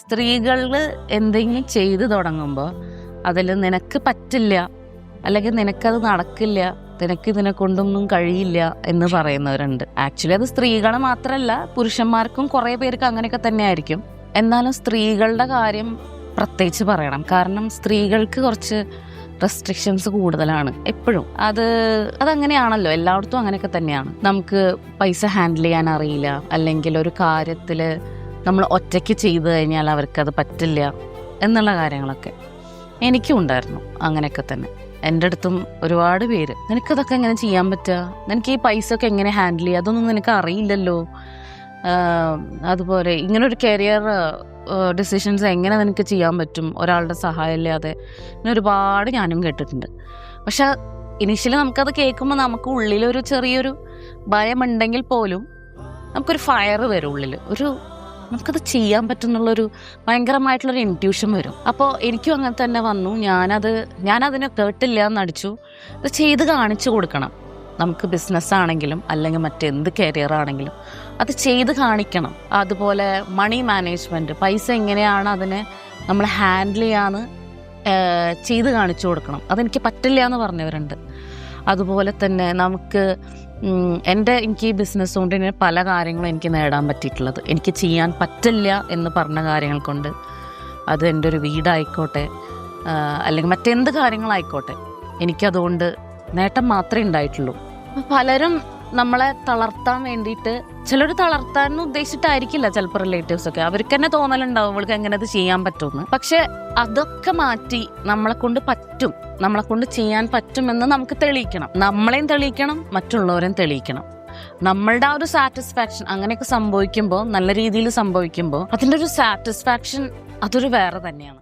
സ്ത്രീകൾ എന്തെങ്കിലും ചെയ്തു തുടങ്ങുമ്പോൾ അതിൽ നിനക്ക് പറ്റില്ല, അല്ലെങ്കിൽ നിനക്കത് നടക്കില്ല, നിനക്ക് ഇതിനെ കൊണ്ടൊന്നും കഴിയില്ല എന്ന് പറയുന്നവരുണ്ട്. ആക്ച്വലി അത് സ്ത്രീകളെ മാത്രമല്ല, പുരുഷന്മാർക്കും കുറേ പേർക്ക് അങ്ങനെയൊക്കെ തന്നെ ആയിരിക്കും. എന്നാലും സ്ത്രീകളുടെ കാര്യം പ്രത്യേകിച്ച് പറയണം. കാരണം സ്ത്രീകൾക്ക് കുറച്ച് റെസ്ട്രിക്ഷൻസ് കൂടുതലാണ് എപ്പോഴും. അതങ്ങനെയാണല്ലോ, എല്ലായിടത്തും അങ്ങനെയൊക്കെ തന്നെയാണ്. നമുക്ക് പൈസ ഹാൻഡിൽ ചെയ്യാൻ അറിയില്ല, അല്ലെങ്കിൽ ഒരു കാര്യത്തിൽ നമ്മൾ ഒറ്റയ്ക്ക് ചെയ്തു കഴിഞ്ഞാൽ അവർക്കത് പറ്റില്ല എന്നുള്ള കാര്യങ്ങളൊക്കെ എനിക്കും ഉണ്ടായിരുന്നു. അങ്ങനെയൊക്കെ തന്നെ എൻ്റെ അടുത്തും ഒരുപാട് പേര്, നിനക്കതൊക്കെ എങ്ങനെ ചെയ്യാൻ പറ്റുക, നിനക്ക് ഈ പൈസ ഒക്കെ എങ്ങനെ ഹാൻഡിൽ ചെയ്യുക, അതൊന്നും നിനക്ക് അറിയില്ലല്ലോ, അതുപോലെ ഇങ്ങനൊരു കരിയർ ഡിസിഷൻസ് എങ്ങനെ നിനക്ക് ചെയ്യാൻ പറ്റും ഒരാളുടെ സഹായം ഇല്ലാതെ, ഇങ്ങനെ ഒരുപാട് ഞാനും കേട്ടിട്ടുണ്ട്. പക്ഷെ ഇനീഷ്യലി നമുക്കത് കേൾക്കുമ്പോൾ നമുക്ക് ഉള്ളിലൊരു ചെറിയൊരു ഭയമുണ്ടെങ്കിൽ പോലും നമുക്കൊരു ഫയർ വരും ഉള്ളിൽ, നമുക്കത് ചെയ്യാൻ പറ്റുന്നുള്ളൊരു ഭയങ്കരമായിട്ടുള്ളൊരു ഇൻറ്റ്യൂഷൻ വരും. അപ്പോൾ എനിക്കും അങ്ങനെ തന്നെ വന്നു. ഞാനതിനെ കേട്ടില്ല എന്നടിച്ചു. ഇത് ചെയ്ത് കാണിച്ചു കൊടുക്കണം. നമുക്ക് ബിസിനസ്സാണെങ്കിലും അല്ലെങ്കിൽ മറ്റെന്ത് കരിയർ ആണെങ്കിലും അത് ചെയ്ത് കാണിക്കണം. അതുപോലെ മണി മാനേജ്മെൻറ്റ്, പൈസ എങ്ങനെയാണ് അതിനെ നമ്മൾ ഹാൻഡിൽ ചെയ്യാന്ന് ചെയ്ത് കാണിച്ചു കൊടുക്കണം. അതെനിക്ക് പറ്റില്ല എന്ന് പറഞ്ഞവരുണ്ട്. അതുപോലെ തന്നെ എനിക്ക് ഈ ബിസിനസ് കൊണ്ട് തന്നെ പല കാര്യങ്ങളും എനിക്ക് നേടാൻ പറ്റിയിട്ടുള്ളത്, എനിക്ക് ചെയ്യാൻ പറ്റില്ല എന്ന് പറഞ്ഞ കാര്യങ്ങൾ കൊണ്ട്, അത് എൻ്റെ ഒരു വീടായിക്കോട്ടെ അല്ലെങ്കിൽ മറ്റെന്ത് കാര്യങ്ങളായിക്കോട്ടെ, എനിക്കതുകൊണ്ട് നേട്ടം മാത്രമേ ഉണ്ടായിട്ടുള്ളൂ. പലരും നമ്മളെ തളർത്താൻ വേണ്ടിയിട്ട്, ചിലർ തളർത്താൻ ഉദ്ദേശിച്ചിട്ടായിരിക്കില്ല ചിലപ്പോൾ റിലേറ്റീവ്സൊക്കെ, അവർക്ക് തന്നെ തോന്നലുണ്ടാവും അവൾക്ക് എങ്ങനെ അത് ചെയ്യാൻ പറ്റുമെന്ന്. പക്ഷെ അതൊക്കെ മാറ്റി നമ്മളെ കൊണ്ട് ചെയ്യാൻ പറ്റുമെന്ന് നമുക്ക് തെളിയിക്കണം. നമ്മളെയും തെളിയിക്കണം, മറ്റുള്ളവരെയും തെളിയിക്കണം. നമ്മളുടെ ആ ഒരു സാറ്റിസ്ഫാക്ഷൻ അങ്ങനെയൊക്കെ സംഭവിക്കുമ്പോൾ, നല്ല രീതിയിൽ സംഭവിക്കുമ്പോൾ അതിൻ്റെ ഒരു സാറ്റിസ്ഫാക്ഷൻ അതൊരു വേറെ തന്നെയാണ്.